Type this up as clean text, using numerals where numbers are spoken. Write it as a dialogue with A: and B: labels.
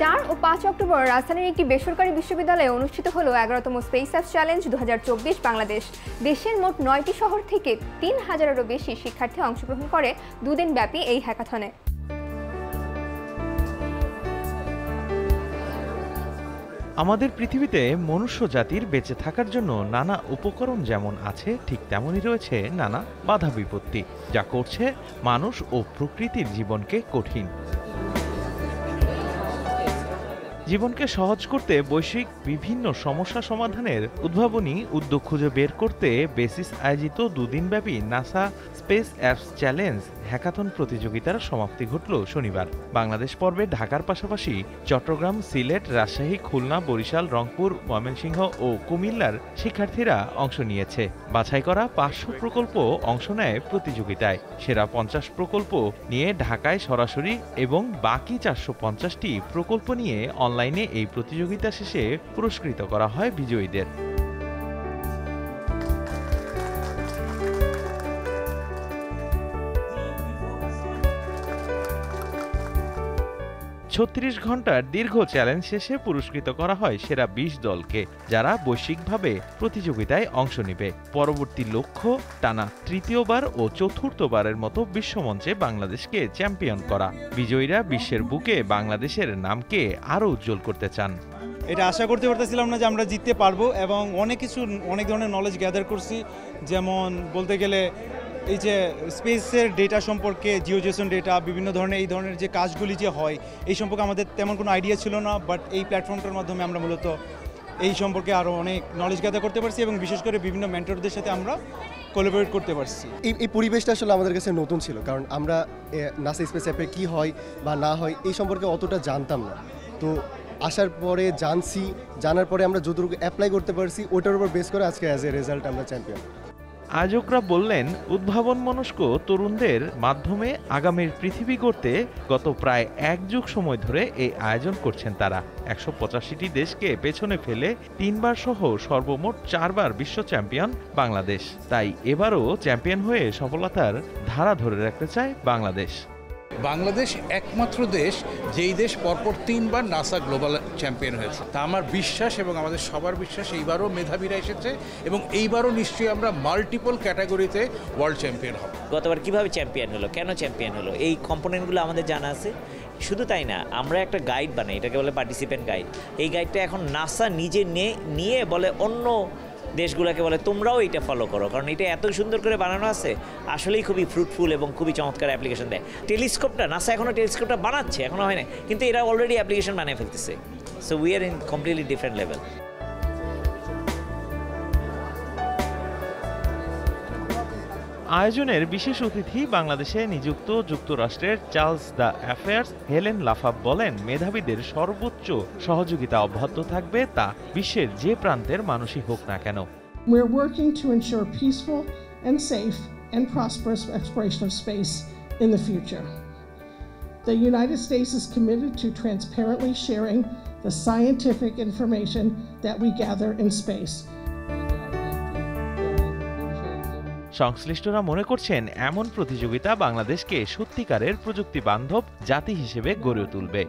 A: 4 ও 5 October রাজধানীর একটি বেসরকারি বিশ্ববিদ্যালয়ে অনুষ্ঠিত হলো 11তম স্পেস অ্যাপস চ্যালেঞ্জ 2024 বাংলাদেশ। দেশের মোট 9টি শহর থেকে 3000-এরও বেশি শিক্ষার্থী অংশগ্রহণ করে দুদিনব্যাপী এই হ্যাকাথনে।
B: আমাদের পৃথিবীতে মনুষ্য জাতির বেঁচে থাকার জন্য নানা উপকরণ যেমন আছে, ঠিক তেমনই রয়েছে নানা বাধা বিপত্তি, যা করছে মানুষ ও প্রকৃতির জীবনকে কঠিন। জীবনকে সহজ করতে বৈশ্বিক বিভিন্ন সমস্যা সমাধানের উদ্ভাবনী উদ্যোগ খুঁজে বের করতে বেসিস আয়োজিত দুদিনব্যাপী NASA space apps challenge hackathon প্রতিযোগিতার সমাপ্তি ঘটল শনিবার। বাংলাদেশ পর্বে ঢাকার পাশাপাশি চট্টগ্রাম, সিলেট, রাজশাহী, খুলনা, বরিশাল, রংপুর, ময়মনসিংহ ও কুমিল্লার শিক্ষার্থীরা অংশ নিয়েছে। বাছাই করা 500 প্রকল্প অংশ নেয় প্রতিযোগিতায়। সেরা 50 প্রকল্প নিয়ে ঢাকায় সরাসরি এবং বাকি 450টি প্রকল্প নিয়ে অনলাইনে এই প্রতিযোগিতা শেষে পুরস্কৃত করা হয় বিজয়ীদের। 36 ঘন্টার দীর্ঘ চ্যালেঞ্জ শেষে পুরস্কৃত করা হয় সেরা 20 দলকে, যারা বৈশ্বিকভাবে প্রতিযোগিতায় অংশ নেবে। পরবর্তী লক্ষ্য টানা তৃতীয়বার ও চতুর্থবারের মতো বিশ্বমঞ্চে বাংলাদেশকে চ্যাম্পিয়ন করা। বিজয়ীরা বিশ্বের বুকে বাংলাদেশের নামকে আরও উজ্জ্বল করতে চান।
C: এটা আশা করতে পারতেছিলাম না যে আমরা জিততে পারবো, এবং অনেক ধরনের নলেজ গ্যাদার করছি। যেমন বলতে গেলে এই যে স্পেসের ডেটা সম্পর্কে, জিওজেসন ডেটা, বিভিন্ন ধরনের এই ধরনের যে কাজগুলি যে হয় এই সম্পর্কে আমাদের তেমন কোনো আইডিয়া ছিল না। বাট এই প্ল্যাটফর্মটার মাধ্যমে আমরা মূলত এই সম্পর্কে আরও অনেক নলেজ গ্যাদার করতে পারছি, এবং বিশেষ করে বিভিন্ন মেন্টরদের সাথে আমরা কোলাবোরেট করতে পারছি।
D: এই পরিবেশটা আসলে আমাদের কাছে নতুন ছিল, কারণ আমরা নাসা স্পেস অ্যাপে কী হয় বা না হয় এই সম্পর্কে অতটা জানতাম না। তো আসার পরে জানার পরে আমরা যতটুকু অ্যাপ্লাই করতে পারছি ওটার উপর বেস করে আজকে অ্যাজ এ রেজাল্ট আমরা চ্যাম্পিয়ন।
B: আয়োজকরা বললেন, উদ্ভাবন মনস্ক তরুণদের মাধ্যমে আগামীর পৃথিবী গড়তে গত প্রায় 1 যুগ সময় ধরে এই আয়োজন করছেন তারা। 185টি দেশকে পেছনে ফেলে 3বার সহ সর্বমোট 4বার বিশ্ব চ্যাম্পিয়ন বাংলাদেশ। তাই এবারও চ্যাম্পিয়ন হয়ে সফলতার ধারা ধরে রাখতে চায় বাংলাদেশ।
E: বাংলাদেশ একমাত্র দেশ যেই দেশ পরপর 3বার নাসা গ্লোবাল চ্যাম্পিয়ন হয়েছে। তা আমার বিশ্বাস এবং আমাদের সবার বিশ্বাস এইবারও মেধাবীরা এসেছে, এবং এইবারও নিশ্চয়ই আমরা মাল্টিপল ক্যাটাগরিতে ওয়ার্ল্ড চ্যাম্পিয়ন হব।
F: গতবার কিভাবে চ্যাম্পিয়ন হলো, কেন চ্যাম্পিয়ন হলো, এই কম্পোনেন্টগুলো আমাদের জানা আছে। শুধু তাই না, আমরা একটা গাইড বানাই, এটাকে বলে পার্টিসিপেন্ট গাইড। এই গাইডটা এখন নাসা নিজে নিয়ে বলে অন্য দেশগুলোকে বলে তোমরাও এটা ফলো করো, কারণ এটা এত সুন্দর করে বানানো আছে, আসলেই খুবই ফ্রুটফুল এবং খুবই চমৎকার অ্যাপ্লিকেশন দেয়। টেলিস্কোপটা নাসা এখনও টেলিস্কোপটা বানাচ্ছে, এখনও হয় না, কিন্তু এরা অলরেডি অ্যাপ্লিকেশন বানিয়ে ফেলতেছে। So we are in completely different level.
B: আয়োজনের বিশেষ অতিথি বাংলাদেশে নিযুক্ত যুক্তরাষ্ট্রের চার্লস দ্য অ্যাফেয়ার্স হেলেন লাফাব বলেন, মেধাবীদের সর্বোচ্চ সহযোগিতা অব্যাহত থাকবে, তা বিশ্বের যে প্রান্তের মানুষই হোক না কেন।
G: We're working to ensure peaceful and safe and prosperous exploration of space in the future. The United States is committed to transparently sharing the scientific information that we gather in space.
B: সংশ্লিষ্টরা মনে করছেন, এমন প্রতিযোগিতা বাংলাদেশকে সত্যিকারের প্রযুক্তি বান্ধব জাতি হিসেবে গড়ে তুলবে।